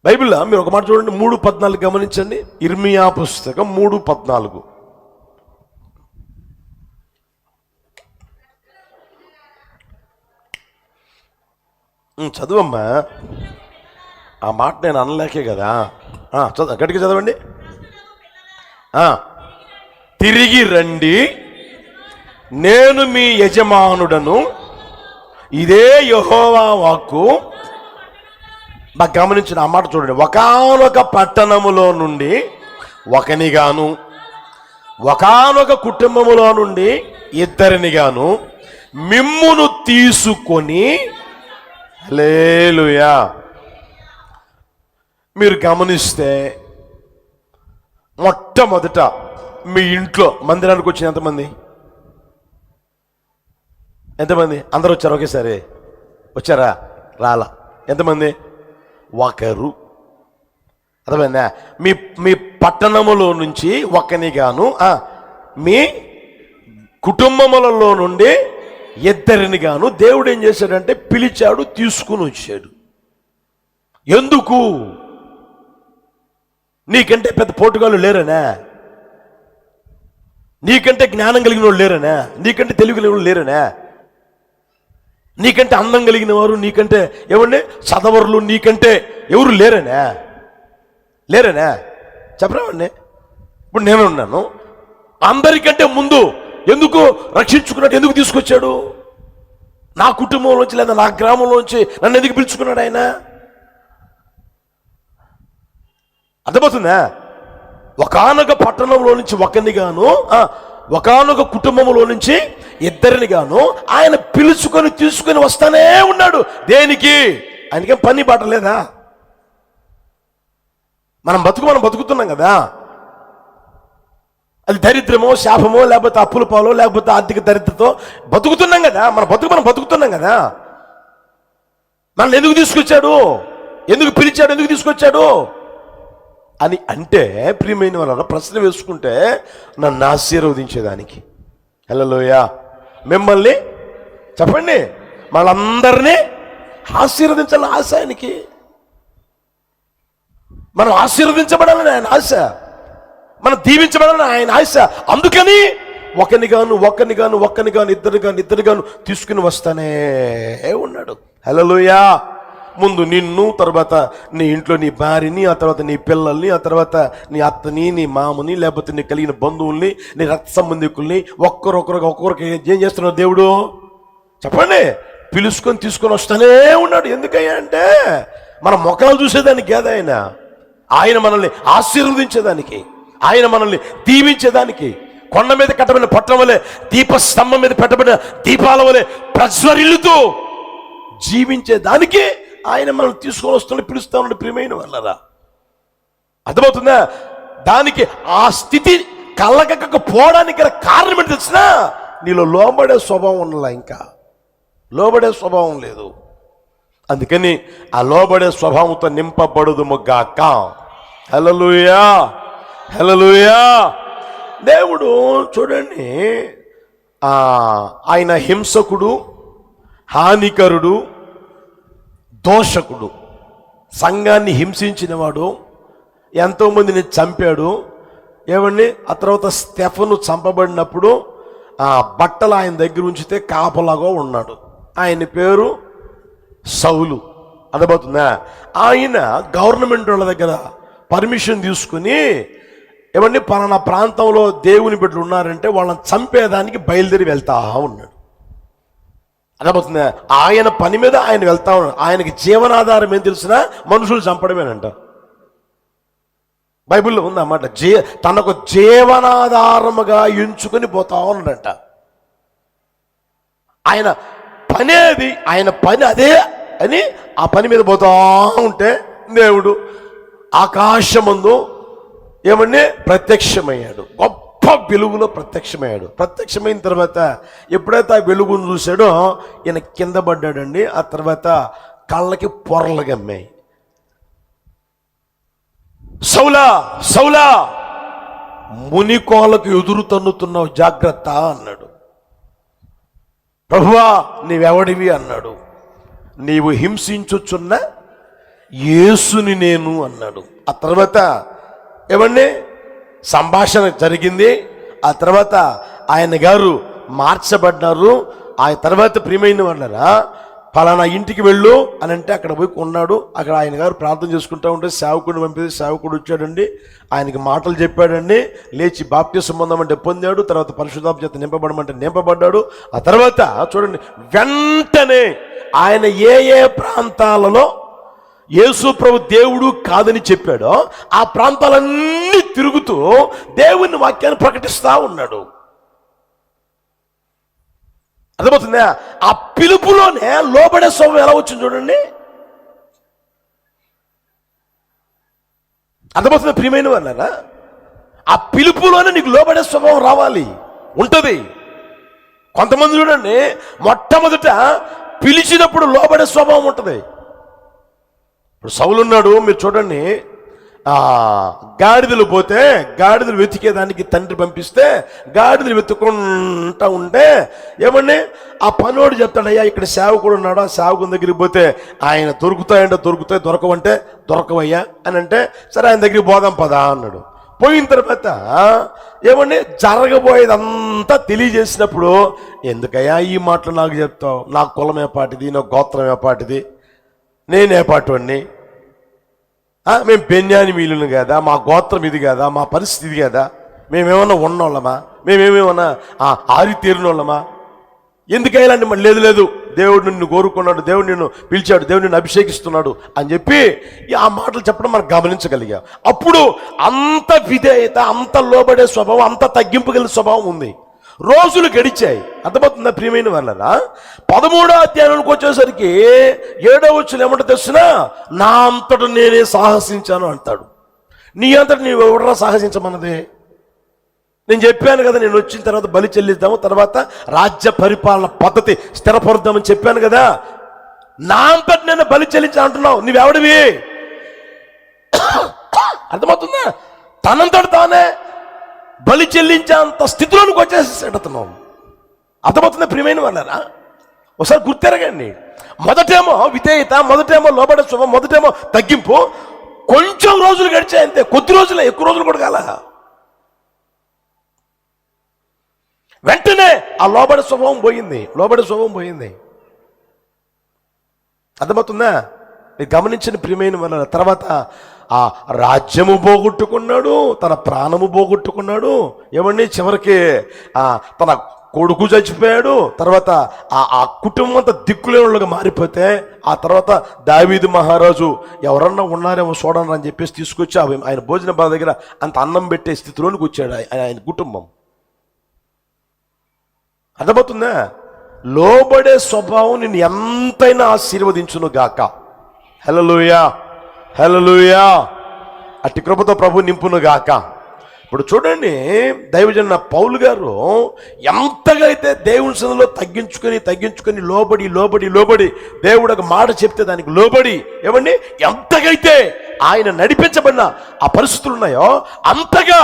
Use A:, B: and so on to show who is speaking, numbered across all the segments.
A: బైబిల్లో మీరు ఒక మాట చూడండి, 3:14 గమనించండి. ఇర్మియా పుస్తకం 3:14. చదువమ్మా. ఆ మాట నేను అనలేకే కదా. చదువు, గట్టిగా చదవండి. తిరిగి రండి, నేను మీ యజమానుడను, ఇదే యెహోవా వాక్కు. నాకు గమనించిన ఆ మాట చూడండి. ఒకానొక పట్టణములో నుండి ఒకనిగాను, ఒకానొక కుటుంబములో నుండి ఇద్దరినిగాను మిమ్మును తీసుకొని. హల్లెలూయా. మీరు గమనిస్తే మొట్టమొదట మీ ఇంట్లో మందిరానికి వచ్చిన ఎంతమంది? అందరూ వచ్చారు ఒకేసారి? వచ్చారా? రాలా? ఎంతమంది? ఒకరు. అర్థమైందా? మీ పట్టణములో నుంచి ఒకనిగాను, మీ కుటుంబములలో నుండి ఇద్దరినిగాను దేవుడు ఏం చేశాడంటే పిలిచాడు, తీసుకుని వచ్చాడు. ఎందుకు? నీకంటే పెద్ద పోటుగాళ్ళు లేరనా? నీకంటే జ్ఞానం కలిగిన వాళ్ళు లేరనా? నీకంటే తెలివి కలిగిన వాళ్ళు లేరనా? నీకంటే అందం కలిగిన వారు, నీకంటే ఏమండి చదవరులు, నీకంటే ఎవరు లేరనా? చెప్పరావండి. ఇప్పుడు నేను ఉన్నాను. అందరికంటే ముందు ఎందుకు రక్షించుకున్నట్టు ఎందుకు తీసుకొచ్చాడు? నా కుటుంబంలోంచి లేదా నా గ్రామంలోంచి నన్ను ఎందుకు పిలుచుకున్నాడు ఆయన? అర్థమవుతుందా? ఒకానొక పట్టణంలో నుంచి ఒకరినిగాను, ఒకానొక కుటుంబంలో నుంచి ఇద్దరినిగాను ఆయన పిలుచుకొని తీసుకొని వస్తానే ఉన్నాడు. దేనికి? ఆయనకేం పని బాట లేదా? మనం బతుకుతున్నాం కదా. అది దరిద్రమో శాపమో లేకపోతే అప్పుల పాలో లేకపోతే ఆర్థిక దరిద్రతో బతుకుతున్నాం కదా. మనం బతుకుతున్నాం కదా. మనల్ని ఎందుకు తీసుకొచ్చాడు? ఎందుకు పిలిచాడు? ఎందుకు తీసుకొచ్చాడు అని అంటే, ప్రియమైన వాళ్ళ ప్రశ్న వేసుకుంటే, నన్ను ఆశీర్వదించేదానికి. హల్లెలూయా. మిమ్మల్ని చెప్పండి, మనందరినీ ఆశీర్వదించాలని ఆశ ఆయనకి. మనం ఆశీర్వదించబడాలని ఆయన ఆశ, మనం దీవించబడాలని ఆయన ఆశ. అందుకని ఒకరినిగాను ఇద్దరిగాను తీసుకుని వస్తానే ఉన్నాడు. హల్లెలూయా. ముందు నిన్ను, తర్వాత నీ ఇంట్లో నీ భార్యని, ఆ తర్వాత నీ పిల్లల్ని, ఆ తర్వాత నీ అత్తని, నీ మామని, లేకపోతే నీ కలిగిన బంధువుల్ని, నీ రక్త సంబంధికుల్ని ఒక్కొక్కరికి ఏం చేస్తున్నాడు దేవుడు? చెప్పండి. పిలుచుకొని తీసుకొని వస్తానే ఉన్నాడు. ఎందుకయ్యా అంటే మన ముఖాలు చూసేదానికి కాదు ఆయన మనల్ని ఆశీర్వదించేదానికి, ఆయన మనల్ని దీవించేదానికి. కొండ మీద కట్టబడిన పట్టణం వలె, దీపస్తంభం మీద పెట్టబడిన దీపాల వలె ప్రజ్వరిల్లుతూ జీవించేదానికి ఆయన మనం తీసుకొని వస్తుండే, పిలుస్తా ఉండే. ప్రియమైన వాళ్ళరా, అర్థమవుతుందా? దానికి ఆ స్థితి కళ్ళకపోవడానికి గల కారణం ఏంటి తెలిసినా? నీలో లోబడే స్వభావం ఉండలా, ఇంకా లోబడే స్వభావం లేదు. అందుకని ఆ లోబడే స్వభావంతో నింపబడుదుముగాక. హల్లెలూయా, హల్లెలూయా. దేవుడు చూడండి, ఆయన హింసకుడు, హానికరుడు, దోషకుడు, సంఘాన్ని హింసించినవాడు, ఎంతోమందిని చంపాడు. ఏమండి? ఆ తర్వాత స్టెఫను చంపబడినప్పుడు ఆ బట్టలు ఆయన దగ్గర ఉంచితే కాపలాగా ఉన్నాడు. ఆయన పేరు సౌలు. అర్థమవుతుందా? ఆయన గవర్నమెంట్ వాళ్ళ దగ్గర పర్మిషన్ తీసుకుని, ఏమండి పలానా ప్రాంతంలో దేవుని బిడ్డలు ఉన్నారంటే వాళ్ళని చంపేదానికి బయలుదేరి వెళ్తా ఉన్నాడు. అర్థమవుతుందా? ఆయన పని మీద ఆయన వెళ్తా ఉన్నాడు. ఆయనకి జీవనాధారం ఏం తెలిసినా మనుషులు చంపడమేనంట. బైబిల్లో ఉందన్నమాట. తనకు జీవనాధారముగా ఎంచుకొని పోతా ఉన్నాడంట. ఆయన పని అదే అని ఆ పని మీద పోతా ఉంటే దేవుడు ఆకాశమందు ఏమండి ప్రత్యక్షమయ్యాడు. గొప్ప వెలుగులో ప్రత్యక్షమయ్యాడు. ప్రత్యక్షమైన తర్వాత ఎప్పుడైతే ఆ వెలుగును చూశాడో ఈయన కింద పడ్డాడండి. ఆ తర్వాత కళ్ళకి పొరలు గమ్మాయి. సౌలా, సౌలా, మునికోలకు ఎదురు తన్నుతున్నావు, జాగ్రత్త అన్నాడు. ప్రభువా నీవెవడివి అన్నాడు. నీవు హింసించుచున్న యేసుని నేను అన్నాడు. ఆ తర్వాత ఏమండి సంభాషణ జరిగింది. ఆ తర్వాత ఆయన గారు మార్చబడ్డారు. ఆ తర్వాత ప్రియమైన వాళ్ళరా ఫలానా ఇంటికి వెళ్ళు అని అంటే అక్కడ పోయి కొన్నాడు. అక్కడ ఆయన గారు ప్రార్థన చేసుకుంటూ ఉంటే సేవకుడిని పంపితే సేవకుడు వచ్చాడండి. ఆయనకి మాటలు చెప్పాడండి. లేచి బాప్తిసం పొందమంటే పొందాడు. తర్వాత పరిశుద్ధాత్మ చేత నింపబడమంటే నింపబడ్డాడు. ఆ తర్వాత చూడండి వెంటనే ఆయన ఏ ఏ ప్రాంతాలలో యేసు ప్రభు దేవుడు కాదని చెప్పాడో ఆ ప్రాంతాలన్నీ తిరుగుతూ దేవుని వాక్యాన్ని ప్రకటిస్తూ ఉన్నాడు. అర్థమవుతుందా? ఆ పిలుపులోనే లోబడే స్వభావం ఎలా వచ్చింది చూడండి. అర్థమవుతుంది ప్రియమైన వాళ్ళరా? ఆ పిలుపులోనే నీకు లోబడే స్వభావం రావాలి, ఉంటుంది. కొంతమంది చూడండి మొట్టమొదట పిలిచినప్పుడు లోబడే స్వభావం ఉంటుంది. ఇప్పుడు సౌలు ఉన్నాడు, మీరు చూడండి, గాడిదలు పోతే గాడిదలు వెతికేదానికి తండ్రి పంపిస్తే గాడిదలు వెతుక్కుంటా ఉంటే ఏమండి ఆ పనోడు చెప్తాడు, అయ్యా ఇక్కడ సేవకుడు ఉన్నాడు, ఆ సేవకుని దగ్గరికి పోతే ఆయన దొరుకుతాయంటే దొరుకుతాయి, దొరకవంటే దొరకవయ్యా అని అంటే సరే ఆయన దగ్గరికి పోదాం పదా అన్నాడు. పోయిన తర్వాత ఏమండి జరగబోయేదంతా తెలియజేసినప్పుడు ఎందుకయ్యా ఈ మాటలు నాకు చెప్తావు, నా కులం ఏపాటిది, నా గోత్రం ఏపాటిది, నేనేపాటివాడిని, మేము బెన్యాని మీలును కదా, మా గోత్రం ఇది కదా, మా పరిస్థితి కదా, మేమేమన్నా ఉన్నోళ్ళమా, మేమేమన్నా ఆరితేరిన వాళ్ళమా, ఎందుకైనా మళ్ళీ లేదు దేవుడు నిన్ను కోరుకున్నాడు, దేవుడు నిన్ను పిలిచాడు, దేవుడు నిన్ను అభిషేకిస్తున్నాడు అని చెప్పి ఆ మాటలు చెప్పడం మనం గమనించగలిగాం. అప్పుడు అంత విధేయత, అంత లోబడే స్వభావం, అంత తగ్గింపు కలిగిన స్వభావం ఉంది. రోజులు గడిచాయి. అర్థమవుతుందా ప్రియమైన వాళ్ళరా? 13వ అధ్యాయానికి వచ్చేసరికి 7వ వచనం ఏమంటే తెలుసునా, నా అంతట నేనే సాహసించాను అంటాడు. నీ అంతట నీవు ఎవడరా సాహసించమన్నదే? నేను చెప్పాను కదా, నేను వచ్చిన తర్వాత బలి చెల్లిద్దాము, తర్వాత రాజ్య పరిపాలన పద్ధతి స్థిరపరుద్దామని చెప్పాను కదా. నా అంతటి నేను బలి చెల్లించా అంటున్నావు, నువ్వెవడివి? అర్థమవుతుందా? తనంతటి తానే బలి చెల్లించేంత స్థితిలోనికి వచ్చేసేటతున్నాం. అర్థమవుతుందా ప్రియమైన వాళ్ళరా? ఒకసారి గుర్తెరగండి. మొదటేమో విధేయత, మొదటేమో లోబడే స్వభావం, మొదటేమో తగ్గింపు. కొంచెం రోజులు గడిచాయి అంతే, కొద్ది రోజులే, ఎక్కువ రోజులు కూడా కాల. వెంటనే ఆ లోబడే స్వభావం పోయింది, లోబడే స్వభావం పోయింది. అర్థమవుతుందా? మీరు గమనించిన ప్రియమైన వాళ్ళ తర్వాత ఆ రాజ్యము పోగొట్టుకున్నాడు, తన ప్రాణము పోగొట్టుకున్నాడు. ఏమండి చివరికి తన కొడుకు చచ్చిపోయాడు. తర్వాత ఆ కుటుంబం అంతా దిక్కులేనులుగా మారిపోతే ఆ తర్వాత దావీదు మహారాజు ఎవరన్నా ఉన్నారేమో చూడండి అని చెప్పేసి తీసుకొచ్చి ఆయన భోజన బాధ దగ్గర అంత అన్నం పెట్టే స్థితిలోనికి వచ్చాడు ఆయన కుటుంబం. అర్థమవుతుందా? లోబడే స్వభావం నిన్ను ఎంతైనా ఆశీర్వదించును గాక. హల్లెలూయా, హల్లెలూయా. అట్టి కృపతో ప్రభు నింపును గాక. ఇప్పుడు చూడండి, దైవజన పౌలు గారు ఎంతగా అయితే దేవుని సన్నిధిలో తగ్గించుకొని లోబడి దేవుడు ఒక మాట చెప్తే దానికి లోబడి ఏమండి ఎంతగైతే ఆయన నడిపించబడిన ఆ పరిస్థితులు ఉన్నాయో అంతగా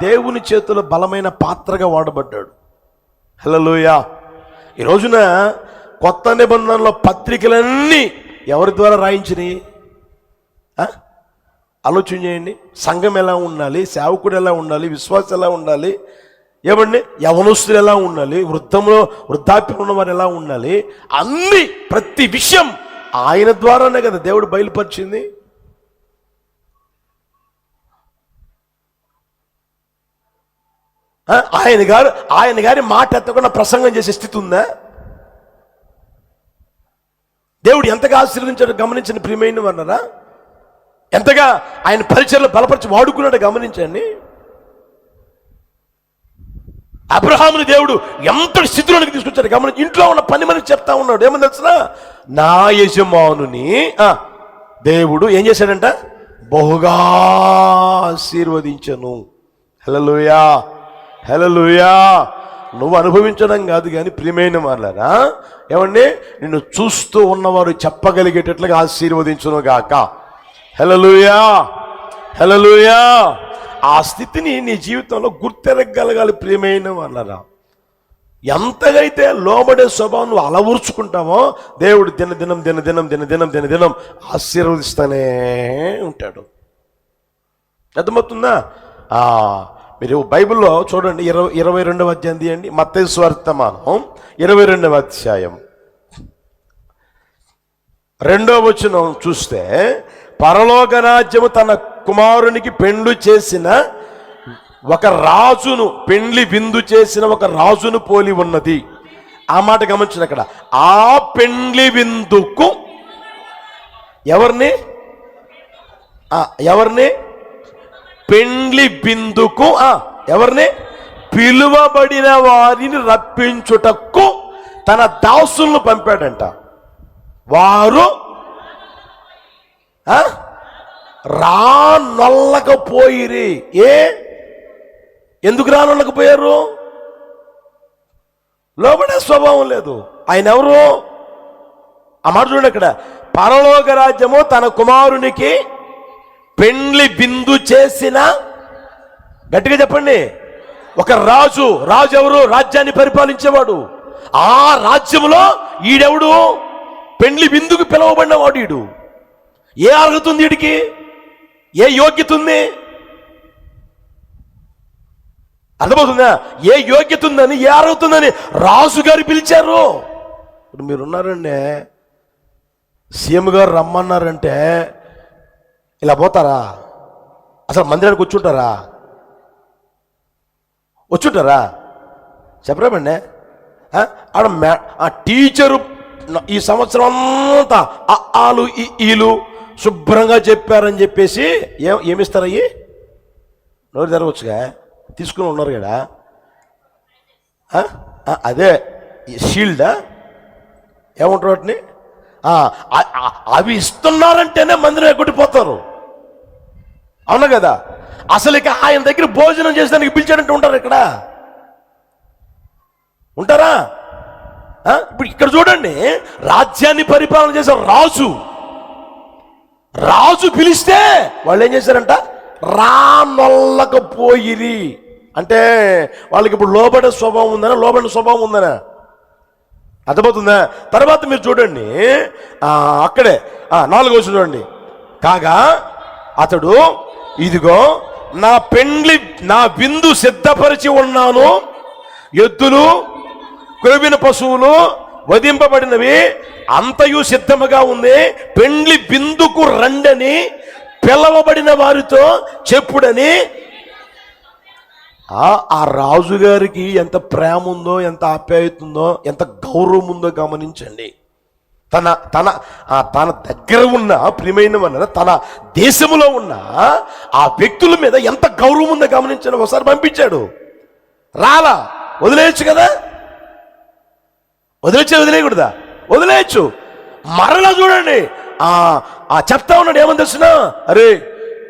A: దేవుని చేతిలో బలమైన పాత్రగా వాడబడ్డాడు. హల్లెలూయా. ఈ రోజున కొత్త నిబంధనలో పత్రికలన్నీ ఎవరి ద్వారా రాయించినాయి? ఆలోచన చేయండి. సంఘం ఎలా ఉండాలి, సేవకుడు ఎలా ఉండాలి, విశ్వాసం ఎలా ఉండాలి, ఏమండి యవనస్తులు ఎలా ఉండాలి, వృద్ధాప్యం ఉన్నవారు ఎలా ఉండాలి, అన్ని ప్రతి విషయం ఆయన ద్వారానే కదా దేవుడు బయలుపరిచింది. ఆయన గారి మాట ఎత్తకుండా ప్రసంగం చేసే స్థితి ఉందా? దేవుడు ఎంతగా ఆశీర్వదించాడో గమనించిన ప్రియమైన వారరా, ఎంతగా ఆయన పరిచయలో బలపరిచి వాడుకున్నాడో గమనించండి. అబ్రహాముని దేవుడు ఎంత స్థితిలోనికి తీసుకొచ్చాడు గమనించి. ఇంట్లో ఉన్న పని మనిషి చెప్తా ఉన్నాడు, ఏమని తెలుసునా, నా యజమానుని దేవుడు ఏం చేశాడంట, బహుగా ఆశీర్వదించను. హల్లెలూయా, హల్లెలూయా. నువ్వు అనుభవించడం కాదు కానీ ప్రియమైన వాళ్ళరా, ఏమండి నిన్ను చూస్తూ ఉన్నవారు చెప్పగలిగేటట్లుగా ఆశీర్వదించును గాక. హల్లెలూయా, హల్లెలూయా. ఆ స్థితిని నీ జీవితంలో గుర్తెరగలగాలి ప్రియమైన వాళ్ళరా. ఎంతగైతే లోబడే స్వభావం నువ్వు అలవరుచుకుంటామో దేవుడు దినదినం ఆశీర్వదిస్తూనే ఉంటాడు. అర్థమవుతుందా? మీరు బైబిల్లో చూడండి, 22వ అధ్యాయం తీయండి, మత్తయి సువార్తమానం 22వ అధ్యాయం 2వ వచనం చూస్తే, పరలోక రాజ్యము తన కుమారునికి పెండ్లు చేసిన ఒక రాజును, పెండ్లి విందు చేసిన ఒక రాజును పోలి ఉన్నది. ఆ మాట గమనించిన అక్కడ. ఆ పెండ్లి విందుకు ఎవరిని పెండ్లి బిందుకు ఎవరిని పిలువబడిన వారిని రప్పించుటకు తన దాసులను పంపాడంట. వారు రానొల్లకపోయిరి. ఎందుకు రానొల్లకపోయారు? లోబడే స్వభావం లేదు. ఆయన ఎవరు? ఆ మాట చూడండి అక్కడ. పరలోక రాజ్యము తన కుమారునికి పెండ్లి బిందు చేసిన, గట్టిగా చెప్పండి, ఒక రాజు. రాజు ఎవరు? రాజ్యాన్ని పరిపాలించేవాడు. ఆ రాజ్యంలో ఈడెవడు? పెండ్లి బిందుకు పిలువబడినవాడు. ఈడు ఏ అర్హత ఉంది? వీడికి ఏ యోగ్యత ఉంది? అర్థమవుతుందా? ఏ యోగ్యత ఉందని, ఏ అర్హత ఉందని రాజుగారు పిలిచారు. ఇప్పుడు మీరున్నారండి, సీఎం గారు రమ్మన్నారంటే ఇలా పోతారా? అసలు మందిరానికి వచ్చుంటారా? చెప్పరామండి. ఆడ ఆ టీచరు ఈ సంవత్సరం అంతా ఆలు ఈలు శుభ్రంగా చెప్పారని చెప్పేసి ఏమిస్తారయ్యి? నోరు తెరవచ్చుగా, తీసుకుని ఉన్నారు కదా. అదే షీల్డా ఏమంటారు వాటిని? అవి ఇస్తున్నారంటేనే మందిరం ఎగ్గొట్టిపోతారు. అవునా కదా? అసలు ఇక ఆయన దగ్గర భోజనం చేసేదానికి పిలిచాడంటే ఉంటారు? ఇక్కడ ఉంటారా? ఇప్పుడు ఇక్కడ చూడండి, రాజ్యాన్ని పరిపాలన చేసే రాజు పిలిస్తే వాళ్ళు ఏం చేశారంట? రానొల్లకపోయిరి. అంటే వాళ్ళకి ఇప్పుడు లోబడే స్వభావం ఉందనా, లోబడిన స్వభావం ఉందనా? అర్థమవుతుందా? తర్వాత మీరు చూడండి, అక్కడే 4వ వచనం చూడండి. కాగా అతడు, ఇదిగో నా విందు సిద్ధపరిచి ఉన్నాను, ఎద్దులు క్రొవ్విన పశువులు వధింపబడినవి అంతయు సిద్ధముగా ఉంది, పెండ్లి బిందుకు రండని పిలవబడిన వారితో చెప్పుడని. ఆ రాజుగారికి ఎంత ప్రేమ ఉందో, ఎంత ఆప్యాయత ఉందో, ఎంత గౌరవం ఉందో గమనించండి. తన దగ్గర ఉన్న ప్రియమైన వల్ల తన దేశంలో ఉన్న ఆ వ్యక్తుల మీద ఎంత గౌరవం ఉందో గమనించండి. ఒకసారి పంపించాడు, రాలా? వదిలేయచ్చు కదా? వదిలేయకూడదా? వదిలేయచ్చు. మరలా చూడండి, చెప్తా ఉన్నాడు ఏమని తెలుసునా? అరే,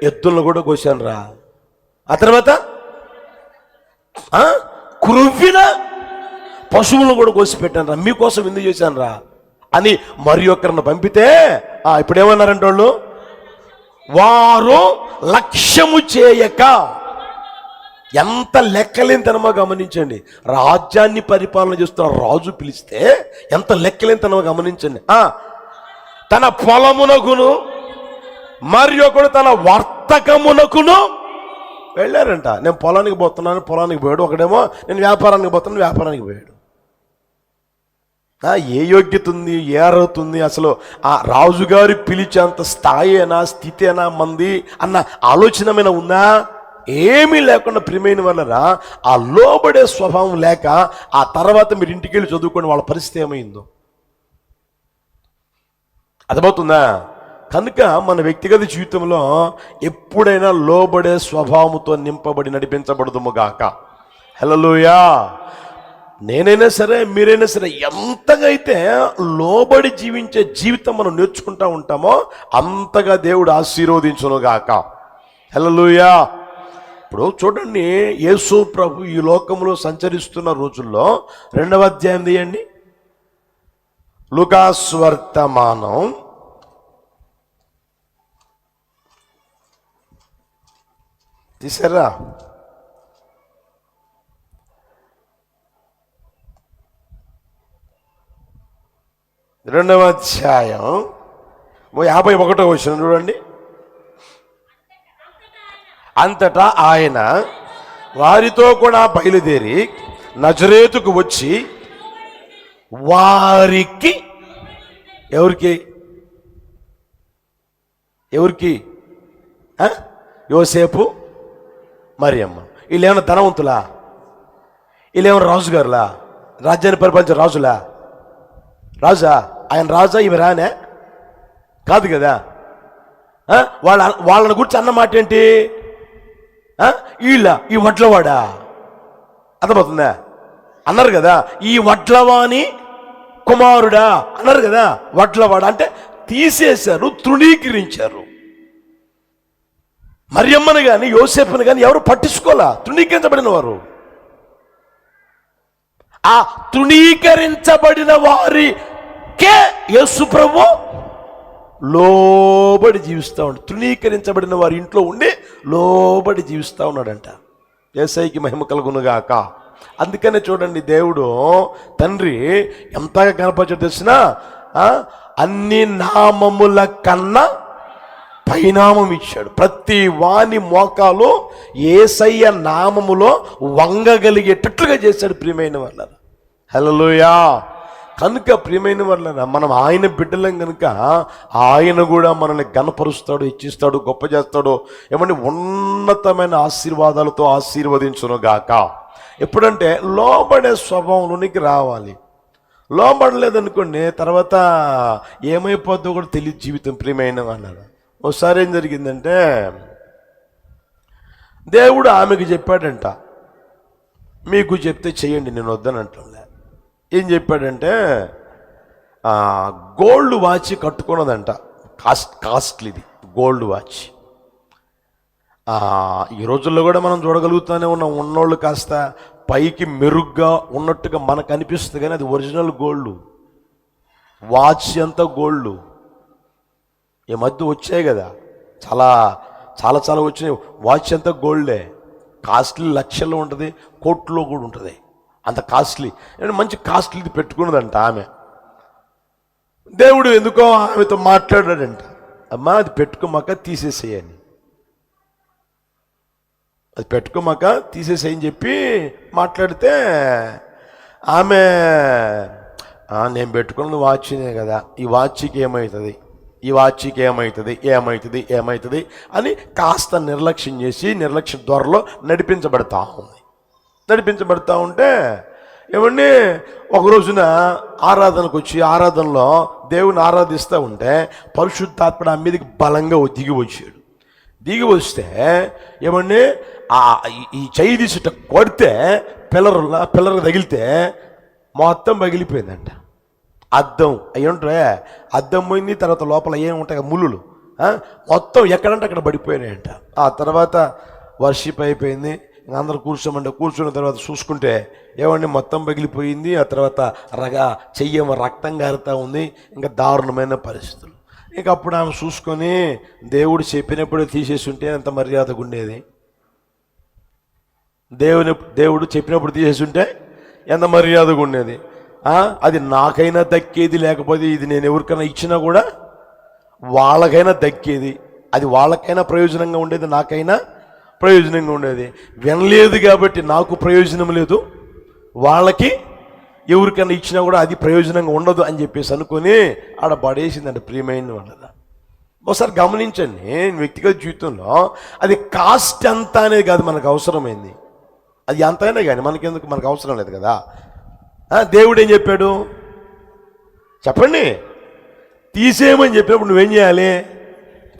A: ఎద్దులను కూడా కోసాను రా. ఆ తర్వాత క్రొవ్విన పశువులను కూడా కోసి పెట్టాను రా, మీకోసం ఎందుకు చేశాను రా అని మరి ఒక్కరిని పంపితే ఇప్పుడు ఏమన్నారంటే వాళ్ళు, వారు లక్ష్యము చేయక. ఎంత లెక్కలేనితనమో గమనించండి. రాజ్యాన్ని పరిపాలన చేస్తున్న రాజు పిలిస్తే ఎంత లెక్కలేనితనమో గమనించండి. తన పొలమునకును మరి ఒకడు తన వర్తకమునకును వెళ్ళారంట. నేను పొలానికి పోయాడు. ఒకడేమో నేను వ్యాపారానికి పోతున్నాను, వ్యాపారానికి పోయాడు. ఏ యోగ్యత ఉంది, ఏ అర్హత ఉంది? అసలు ఆ రాజుగారి పిలిచేంత స్థాయి అయినా, స్థితి అయినా, మంది అన్న ఆలోచనమైన ఉందా? ఏమీ లేకుండా ప్రియమైన వాళ్ళరా, ఆ లోబడే స్వభావం లేక ఆ తర్వాత మీరు ఇంటికి వెళ్ళి చదువుకోండి వాళ్ళ పరిస్థితి ఏమైందో. అర్థమవుతుందా? కనుక మన వ్యక్తిగత జీవితంలో ఎప్పుడైనా లోబడే స్వభావంతో నింపబడి నడిపించబడదుముగాక. హల్లెలూయా. నేనైనా సరే, మీరైనా సరే, ఎంతగా అయితే లోబడి జీవించే జీవితం మనం నేర్చుకుంటా ఉంటామో అంతగా దేవుడు ఆశీర్వదించునుగాక. హల్లెలూయా. ఇప్పుడు చూడండి, యేసు ప్రభు ఈ లోకంలో సంచరిస్తున్న రోజుల్లో 2వ అధ్యాయం తీయండి, లూకా సువార్తమానం 2వ 2వ అధ్యాయం 51వ వచనం చూడండి. అంతటా ఆయన వారితో కూడా బయలుదేరి నజరేతుకు వచ్చి వారికి, ఎవరికి యోసేపు మరియమ్మ, వీళ్ళేమన్నా ధనవంతులా? వీళ్ళేమన్నా రాజుగారులా? రాజ్యాన్ని పరిపాలించే రాజులా? రాజా? ఆయన రాజా, ఇవి రానే కాదు కదా. వాళ్ళని గురించి అన్నమాట ఏంటి? ఈ వడ్లవాడా? అర్థమవుతుందా? అన్నారు కదా, ఈ వడ్లవాని కుమారుడా అన్నారు కదా. వడ్లవాడ అంటే తీసేశారు, తృణీకరించారు. మరియమ్మను కానీ యోసేపుని కానీ ఎవరు పట్టించుకోలే, తృణీకరించబడిన వారు. ఆ తృణీకరించబడిన వారికే యేసు ప్రభు లోబడి జీవిస్తూ ఉన్నాడు. తృణీకరించబడిన వారి ఇంట్లో ఉండి లోబడి జీవిస్తూ ఉన్నాడంట. యేసయ్యకి మహిమ కలుగునుగాక. అందుకనే చూడండి, దేవుడు తండ్రి ఎంతగా కనపరచాడు తెలిసినా, అన్ని నామముల కన్నా పైనామం ఇచ్చాడు. ప్రతి వాని మోకాలు యేసయ్య నామములో వంగగలిగేటట్లుగా చేశాడు. ప్రియమైన వాళ్ళారా, హల్లెలూయా. కనుక ప్రియమైన వాళ్ళారా, మనం ఆయన బిడ్డలం కనుక ఆయన కూడా మనల్ని గణపరుస్తాడు, హెచ్చిస్తాడు, గొప్ప చేస్తాడు. ఏమంటే ఉన్నతమైన ఆశీర్వాదాలతో ఆశీర్వదించును గాక. ఎప్పుడంటే లోబడే స్వభావంలోనికి రావాలి. లోబడలేదనుకోండి, తర్వాత ఏమైపోద్దో కూడా తెలియదు జీవితం. ప్రియమైన వాళ్ళారా, ఒకసారి ఏం జరిగిందంటే, దేవుడు ఆమెకు చెప్పాడంట, మీకు చెప్తే చెయ్యండి, నేను వద్దనంటలే. ఏం చెప్పాడంటే, గోల్డ్ వాచ్ కట్టుకున్నదంట. కాస్ట్లీది గోల్డ్ వాచ్. ఈ రోజుల్లో కూడా మనం చూడగలుగుతూనే ఉన్నాం. ఉన్నోళ్ళు కాస్త పైకి మెరుగ్గా ఉన్నట్టుగా మనకు అనిపిస్తుంది, కానీ అది ఒరిజినల్ గోల్డ్. వాచ్ అంతా గోల్డ్. ఈ మధ్య వచ్చాయి కదా, చాలా చాలా చాలా వచ్చినాయి. వాచ్ అంతా గోల్డే. కాస్ట్లీ లక్షల్లో ఉంటుంది, కోట్లో కూడా ఉంటుంది. అంత కాస్ట్లీ, మంచి కాస్ట్లీది పెట్టుకున్నదంట ఆమె. దేవుడు ఎందుకో ఆమెతో మాట్లాడాడంట, అమ్మా అది పెట్టుకోమాక తీసేసేయని, అది పెట్టుకోమాక తీసేసేయని చెప్పి మాట్లాడితే, ఆమె నేను పెట్టుకున్నది వాచ్నే కదా, ఈ వాచ్కి ఏమవుతుంది, ఈ వాచ్కి ఏమవుతుంది ఏమవుతుంది ఏమవుతుంది అని కాస్త నిర్లక్ష్యం చేసి నిర్లక్ష్య త్వరలో నడిపించబడతా ఉంటే ఏమండి, ఒక రోజున ఆరాధనకు వచ్చి ఆరాధనలో దేవుని ఆరాధిస్తూ ఉంటే పరిశుద్ధాత్ముడు ఆ మీదకి బలంగా దిగి వస్తే ఏమండి, ఈ చెయ్యి తీసుట కొడితే పిల్లర్ తగిలితే మొత్తం పగిలిపోయిందంట. అద్దం అయ్యుంటే అద్దం పోయింది. తర్వాత లోపల ఏముంటాయి ముళ్ళు మొత్తం ఎక్కడంటే అక్కడ పడిపోయినాయంట. ఆ తర్వాత వర్షిప్ అయిపోయింది. అందరూ కూర్చున్న తర్వాత చూసుకుంటే ఏమండి మొత్తం పగిలిపోయింది. ఆ తర్వాత చెయ్యేమో రక్తం గారుతూ ఉంది. ఇంకా దారుణమైన పరిస్థితులు. ఇక అప్పుడు ఆమె చూసుకొని దేవుడు చెప్పినప్పుడు తీసేసి ఉంటే ఎంత మర్యాదగా ఉండేది. దేవుడు చెప్పినప్పుడు తీసేసి ఉంటే ఎంత మర్యాదగా ఉండేది. అది నాకైనా దక్కేది, లేకపోతే ఇది నేను ఎవరికైనా ఇచ్చినా కూడా వాళ్ళకైనా దక్కేది. అది వాళ్ళకైనా ప్రయోజనంగా ఉండేది, నాకైనా ప్రయోజనంగా ఉండేది. వినలేదు కాబట్టి నాకు ప్రయోజనం లేదు, వాళ్ళకి ఎవరికైనా ఇచ్చినా కూడా అది ప్రయోజనంగా ఉండదు అని చెప్పేసి అనుకొని ఆడ పడేసిందంటే. ప్రియమైన వాళ్ళ, ఒకసారి గమనించండి, వ్యక్తిగత జీవితంలో అది కాస్ట్ ఎంత అనేది కాదు మనకు అవసరమైంది. అది ఎంతైనా కానీ మనకెందుకు, మనకు అవసరం లేదు కదా. దేవుడు ఏం చెప్పాడు చెప్పండి, తీసేయమని చెప్పినప్పుడు నువ్వేం చేయాలి?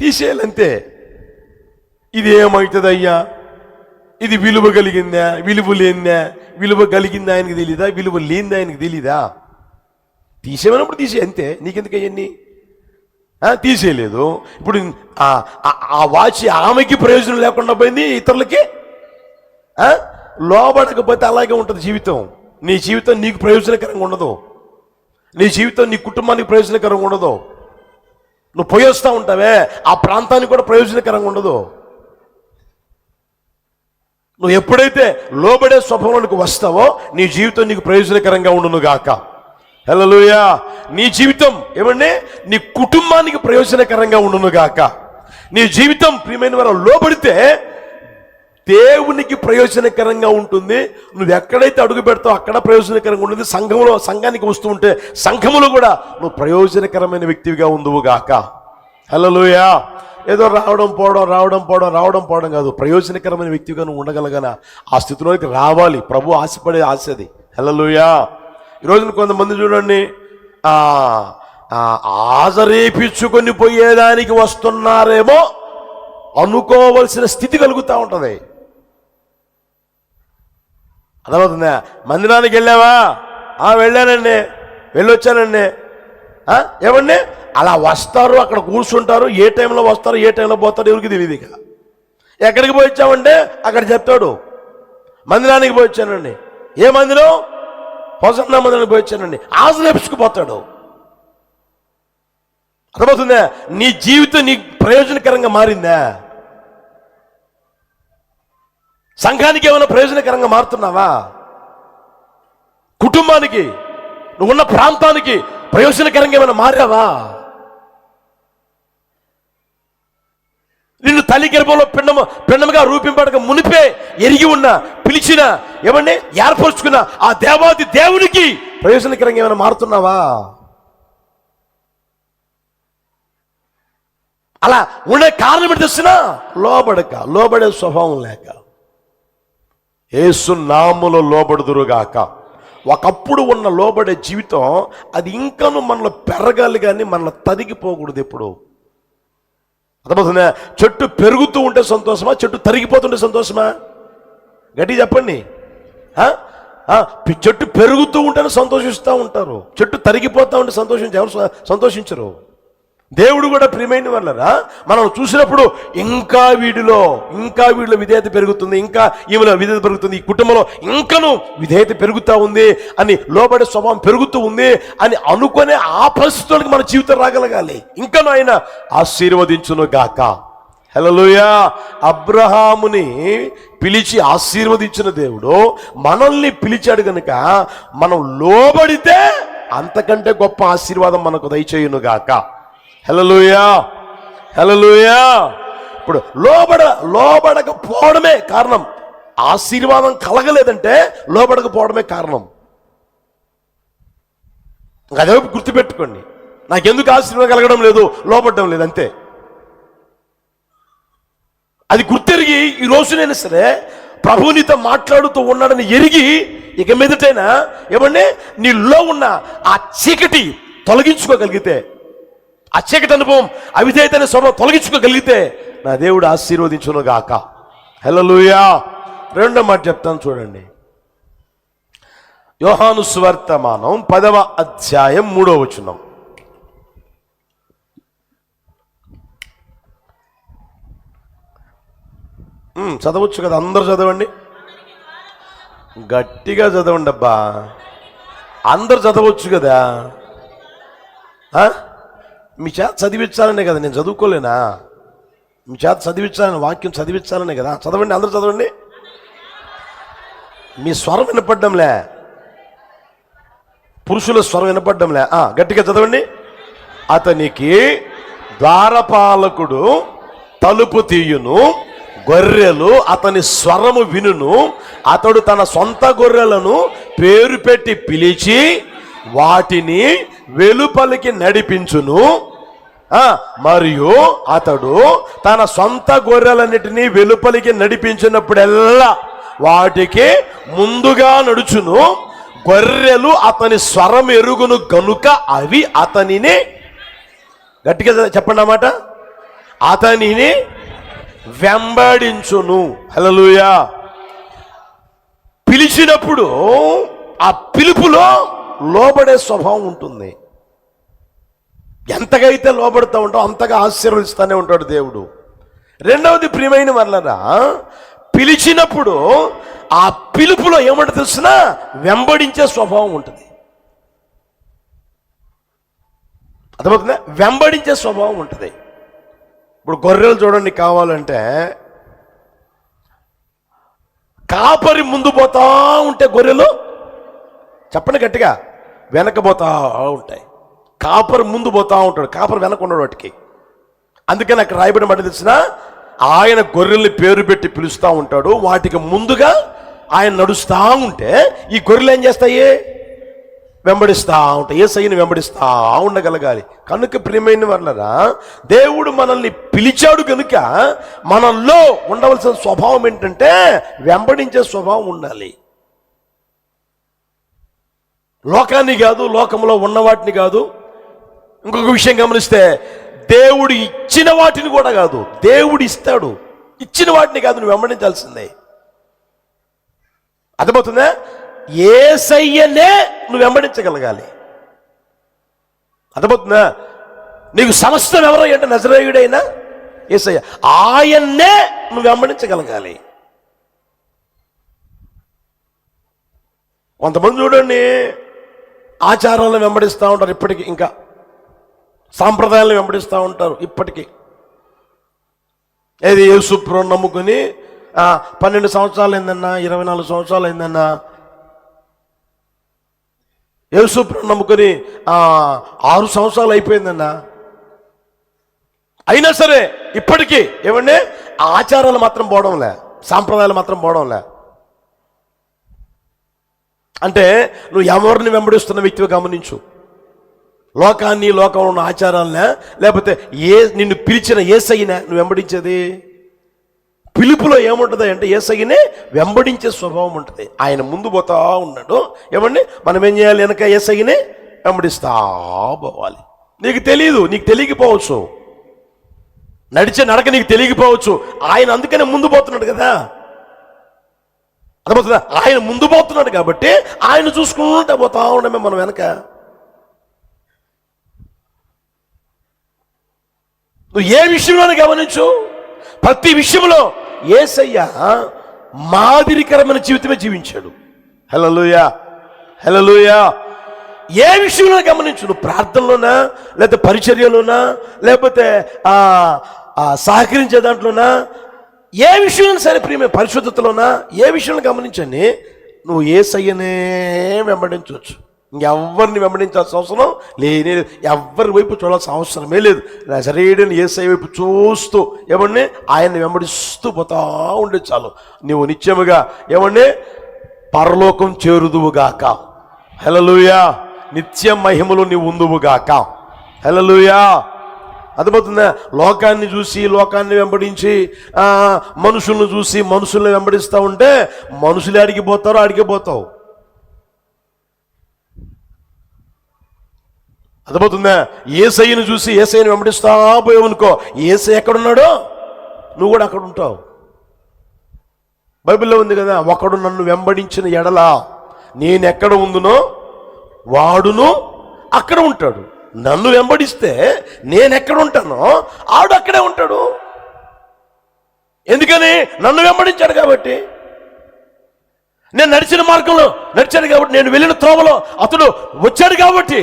A: తీసేయాలి, అంతే. ఇది ఏమవుతుంది అయ్యా, ఇది విలువ కలిగిందా, విలువ లేనిదా? విలువ కలిగిందా ఆయనకి తెలీదా, విలువ లేనిదా ఆయనకి తెలీదా? తీసేయమన్నప్పుడు తీసే, అంతే. నీకెందుకు అవన్నీ? తీసేయలేదు. ఇప్పుడు ఆ వాచ్ ఆమెకి ప్రయోజనం లేకుండా పోయింది, ఇతరులకి లోబడకపోతే అలాగే ఉంటుంది జీవితం. నీ జీవితం నీకు ప్రయోజనకరంగా ఉండదు, నీ జీవితం నీ కుటుంబానికి ప్రయోజనకరంగా ఉండదు. నువ్వు పోయేస్తూ ఉంటావే, ఆ ప్రాంతానికి కూడా ప్రయోజనకరంగా ఉండదు. నువ్వు ఎప్పుడైతే లోబడే స్వభావంలోకి వస్తావో నీ జీవితం నీకు ప్రయోజనకరంగా ఉండును గాక. హల్లెలూయా. నీ జీవితం ఏమండి నీ కుటుంబానికి ప్రయోజనకరంగా ఉండును గాక. నీ జీవితం ప్రియమైన వారు లోబడితే దేవునికి ప్రయోజనకరంగా ఉంటుంది. నువ్వు ఎక్కడైతే అడుగు పెడతావు అక్కడ ప్రయోజనకరంగా ఉంటుంది. సంఘానికి వస్తూ ఉంటే సంఘములో కూడా నువ్వు ప్రయోజనకరమైన వ్యక్తివిగా ఉందువు గాక. హల్లెలూయా. ఏదో రావడం పోవడం కాదు, ప్రయోజనకరమైన వ్యక్తిగా నువ్వు ఉండగలగాన ఆ స్థితిలోకి రావాలి. ప్రభు ఆశపడే ఆశ అది. హల్లెలూయా. ఈరోజు కొంతమంది చూడండి, ఆజరేపించుకొని పోయేదానికి వస్తున్నారేమో అనుకోవలసిన స్థితి కలుగుతూ ఉంటుంది. అర్థమవుతుందా? మందిరానికి వెళ్ళావా? వెళ్ళానండి, వెళ్ళొచ్చానండి. ఏమండి అలా వస్తారు, అక్కడ కూర్చుంటారు. ఏ టైంలో వస్తారు, ఏ టైంలో పోతారు ఎవరికి తెలియదు. ఇక ఎక్కడికి పోయి వచ్చామంటే అక్కడ చెప్తాడు, మందిరానికి పోయి వచ్చానండి. ఏ మందిరం? హోసన్నా మందిరానికి పోయి వచ్చానండి. ఆజరేపించుకుపోతాడు. అర్థమవుతుందా? నీ జీవితం నీ ప్రయోజనకరంగా మారిందా? సంఘానికి ఏమైనా ప్రయోజనకరంగా మారుతున్నావా? కుటుంబానికి, నువ్వున్న ప్రాంతానికి ప్రయోజనకరంగా ఏమైనా మారావా? నిన్ను తల్లి గర్భంలో పిండముగా రూపింపడక మునిపే ఎరిగి ఉన్న, పిలిచిన, ఏమండి ఏర్పరుచుకున్న ఆ దేవాది దేవునికి ప్రయోజనకరంగా ఏమైనా మారుతున్నావా? అలా ఉండే కారణం ఏంటి తెలుసునా? లోబడే స్వభావం లేక. యేసు నామములో లోబడుదురుగాక. ఒకప్పుడు ఉన్న లోబడే జీవితం అది ఇంకను మనలో పెరగాలి కానీ మనలో తరిగిపోకూడదు. ఎప్పుడు అర్థమవుతుందా? చెట్టు పెరుగుతూ ఉంటే సంతోషమా, చెట్టు తరిగిపోతుంటే సంతోషమా? గట్టిగా చెప్పండి. చెట్టు పెరుగుతూ ఉంటేనే సంతోషిస్తూ ఉంటారు, చెట్టు తరిగిపోతూ ఉంటే ఎవరు సంతోషించరు. దేవుడు కూడా ప్రియమైన వాళ్ళరా మనం చూసినప్పుడు ఇంకా వీడిలో విధేయత పెరుగుతుంది, ఇంకా ఈమెలో విధేయత పెరుగుతుంది, ఈ కుటుంబంలో ఇంకను విధేయత పెరుగుతూ ఉంది అని, లోబడే స్వభావం పెరుగుతూ ఉంది అని అనుకునే ఆ పరిస్థితులకు మన జీవితం రాగలగాలి. ఇంకను ఆయన ఆశీర్వదించును గాక. హల్లెలూయా. అబ్రహాముని పిలిచి ఆశీర్వదించిన దేవుడు మనల్ని పిలిచాడు కనుక మనం లోబడితే అంతకంటే గొప్ప ఆశీర్వాదం మనకు దయచేయును గాక. హల్లెలూయా. హల్లెలూయా. ఇప్పుడు లోబడకపోవడమే కారణం. ఆశీర్వాదం కలగలేదంటే లోబడకపోవడమే కారణం. అదే గుర్తుపెట్టుకోండి. నాకెందుకు ఆశీర్వాదం కలగడం లేదు, లోబడడం లేదు, అంతే. అది గుర్తెరిగి ఈ రోజునైనా సరే ప్రభు నీతో మాట్లాడుతూ ఉన్నాడని ఎరిగి ఇక మీదటైనా ఏమండి నీలో ఉన్న ఆ చీకటి తొలగించుకోగలిగితే, ఆ చీకటి అనుభవం, అవిధేయత అనే స్వభావం తొలగించుకోగలిగితే నా దేవుడు ఆశీర్వదించును గాక. హల్లెలూయా. రెండో మాట చెప్తాను చూడండి. యోహాను సువార్తమానం 10వ అధ్యాయం 3వ వచనం. చదవచ్చు కదా, అందరూ చదవండి, గట్టిగా చదవండి అబ్బా. అందరు చదవచ్చు కదా. మీ చేత చదివించాలనే కదా, నేను చదువుకోలేనా? మీ చేత చదివించాలని, వాక్యం చదివించాలనే కదా. చదవండి, అందరూ చదవండి. మీ స్వరం వినపడ్డంలే, పురుషుల స్వరం వినపడ్డంలే. గట్టిగా చదవండి. అతనికి ద్వారపాలకుడు తలుపు తీయును, గొర్రెలు అతని స్వరము వినును. అతడు తన సొంత గొర్రెలను పేరు పెట్టి పిలిచి వాటిని వెలుపలికి నడిపించును. మరియు అతడు తన సొంత గొర్రెలన్నిటినీ వెలుపలికి నడిపించినప్పుడెల్లా వాటికి ముందుగా నడుచును. గొర్రెలు అతని స్వరం ఎరుగును గనుక అవి అతనిని, గట్టిగా చెప్పండి అన్నమాట, అతనిని వెంబడించును. హల్లెలూయా. పిలిచినప్పుడు ఆ పిలుపులో లోబడే స్వభావం ఉంటుంది. ఎంతగా అయితే లోబడుతూ ఉంటావు అంతగా ఆశీర్వదిస్తూనే ఉంటాడు దేవుడు. రెండవది ప్రియమైన వాళ్ళరా, పిలిచినప్పుడు ఆ పిలుపులో ఏమంటే తెలిసినా వెంబడించే స్వభావం ఉంటుంది. అర్థమవుతుందా? వెంబడించే స్వభావం ఉంటుంది. ఇప్పుడు గొర్రెలు చూడండి, కావాలంటే కాపరి ముందు పోతా ఉంటే గొర్రెలు, చెప్పండి గట్టిగా, వెనకబోతా ఉంటాయి. కాపరు ముందు పోతా ఉంటాడు, కాపరు వెనక ఉన్నాడు వాటికి. అందుకని అక్కడ రాయబడిన మాట తెలిసిన, ఆయన గొర్రెల్ని పేరు పెట్టి పిలుస్తూ ఉంటాడు. వాటికి ముందుగా ఆయన నడుస్తూ ఉంటే ఈ గొర్రెలు ఏం చేస్తాయి? వెంబడిస్తూ ఉంటాయి. యేసయ్యని వెంబడిస్తూ ఉండగలగాలి. కనుక ప్రియమైన వాళ్ళరా, దేవుడు మనల్ని పిలిచాడు కనుక మనల్లో ఉండవలసిన స్వభావం ఏంటంటే వెంబడించే స్వభావం ఉండాలి. లోకాన్ని కాదు, లోకంలో ఉన్న వాటిని కాదు. ఇంకొక విషయం గమనిస్తే, దేవుడు ఇచ్చిన వాటిని కూడా కాదు, దేవుడు ఇస్తాడు. ఇచ్చిన వాటిని కాదు నువ్వు వెంబడించాల్సిందే. అర్థమవుతుందా? యేసయ్యనే నువ్వు వెంబడించగలగాలి. అర్థమవుతుందా? నీకు సమస్తం ఎవరో అంటే నజరేయుడైనా యేసయ్య, ఆయన్నే నువ్వు వెంబడించగలగాలి. కొంతమంది చూడండి, ఆచారాలను వెంబడిస్తూ ఉంటారు ఇప్పటికీ, ఇంకా సాంప్రదాయాలను వెంబడిస్తూ ఉంటారు ఇప్పటికీ. ఏది యేసు ప్రభువుని నమ్ముకుని 12 సంవత్సరాలు అయిందన్నా, 24 సంవత్సరాలు అయిందన్నా, యేసు ప్రభువుని నమ్ముకుని 6 సంవత్సరాలు అయిపోయిందన్నా, అయినా సరే ఇప్పటికీ ఏమండి ఆచారాలు మాత్రం పోవడంలే, సాంప్రదాయాలు మాత్రం పోవడంలే. అంటే నువ్వు ఎవరిని వెంబడిస్తున్న వ్యక్తిగా గమనించు. లోకాన్ని, లోకంలో ఉన్న ఆచారాలనే, లేకపోతే నిన్ను పిలిచిన యేసయ్యనే నువ్వు వెంబడించేది? పిలుపులో ఏముంటుంది అంటే యేసయ్యనే వెంబడించే స్వభావం ఉంటుంది. ఆయన ముందు పోతా ఉన్నాడు. ఏమండి మనం ఏం చేయాలి? వెనక యేసయ్యనే వెంబడిస్తా పోవాలి. నీకు తెలియదు, నీకు తెలియకపోవచ్చు, నడిచే నడక నీకు తెలియకపోవచ్చు. ఆయన అందుకనే ముందు పోతున్నాడు కదా. అర్థమవుతుందా? ఆయన ముందు పోతున్నాడు కాబట్టి ఆయన చూసుకుంటూ పోతా ఉండమే మనం వెనక. నువ్వు ఏ విషయంలోనే గమనించు, ప్రతి విషయంలో యేసయ్య మాదిరికరమైన జీవితమే జీవించాడు. హల్లెలూయా, హల్లెలూయా. ఏ విషయంలో గమనించు, నువ్వు ప్రార్థనలోనా, లేకపోతే పరిచర్యలోనా, లేకపోతే సహకరించే దాంట్లోనా, ఏ విషయంలో సరే ప్రియమే, పరిశుద్ధతలోనా, ఏ విషయంలో గమనించండి, నువ్వు యేసయ్యనే వెంబడించవచ్చు. ఇంకెవ్వరిని వెంబడించాల్సిన అవసరం లేనే లేదు. ఎవరి వైపు చూడాల్సిన అవసరమే లేదు. నజరేయుడైన యేసయ్య వైపు చూస్తూ ఏమండి ఆయన్ని వెంబడిస్తూ పోతా ఉండే చాలు. నువ్వు నిత్యముగా ఏమండి పరలోకం చేరుదువుగాక. హల్లెలూయా. నిత్య మహిమలు నీవు ఉందువుగాక. హల్లెలూయా. అర్థమవుతుందా? లోకాన్ని చూసి, లోకాన్ని వెంబడించి, మనుషులను చూసి మనుషుల్ని వెంబడిస్తూ ఉంటే మనుషులు ఆడికి పోతారో ఆడికి పోతావు. అర్థమవుతుందా? యేసయ్యను చూసి యేసయ్యను వెంబడిస్తా పోయావనుకో, యేసయ్య ఎక్కడున్నాడో నువ్వు కూడా అక్కడ ఉంటావు. బైబిల్లో ఉంది కదా, ఒకడు నన్ను వెంబడించిన ఎడల నేనెక్కడ ఉందునో వాడును అక్కడ ఉంటాడు. నన్ను వెంబడిస్తే నేనెక్కడ ఉంటానో ఆడు అక్కడే ఉంటాడు. ఎందుకని? నన్ను వెంబడించాడు కాబట్టి. నేను నడిచిన మార్గంలో నడిచాడు కాబట్టి, నేను వెళ్ళిన త్రోవలో అతడు వచ్చాడు కాబట్టి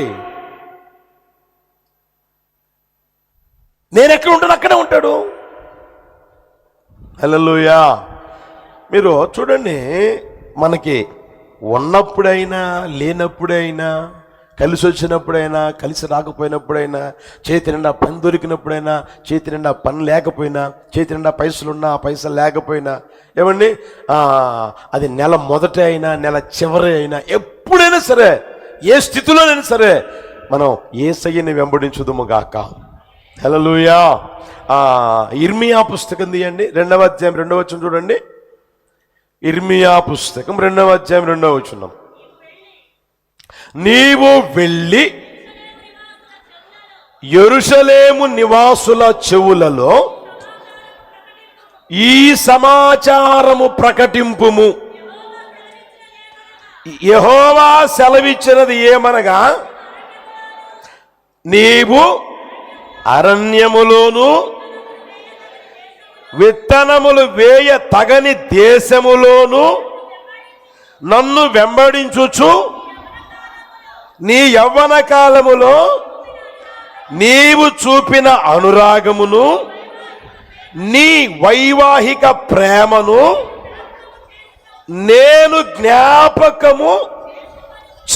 A: నేను ఎక్కడ ఉంటాను అక్కడే ఉంటాడు. హల్లెలూయా. మీరు చూడండి, మనకి ఉన్నప్పుడైనా లేనప్పుడైనా, కలిసి వచ్చినప్పుడైనా కలిసి రాకపోయినప్పుడైనా, చేతి నిండా పని దొరికినప్పుడైనా, చేతి నిండా పని లేకపోయినా, చేతి నిండా పైసలున్నా పైసలు లేకపోయినా, ఏమండి అది నెల మొదట అయినా నెల చివరి అయినా, ఎప్పుడైనా సరే ఏ స్థితిలోనైనా సరే మనం యేసయ్యని వెంబడించుదుము గాక. హల్లెలూయా. ఇర్మియా పుస్తకం తీయండి, 2వ అధ్యాయం 2వ వచనం చూడండి. ఇర్మియా పుస్తకం 2వ అధ్యాయం 2వ వచనం. నీవు వెళ్ళి యెరూషలేము నివాసుల చెవులలో ఈ సమాచారము ప్రకటింపుము. యెహోవా సెలవిచ్చినది ఏమనగా, నీవు అరణ్యములోను విత్తనములు వేయ తగని దేశములోను నన్ను వెంబడించుచు నీ యవ్వన కాలములో నీవు చూపిన అనురాగమును, నీ వైవాహిక ప్రేమను నేను జ్ఞాపకము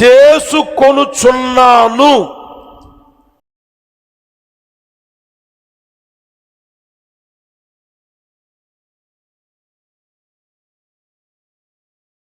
A: చేసుకొనుచున్నాను.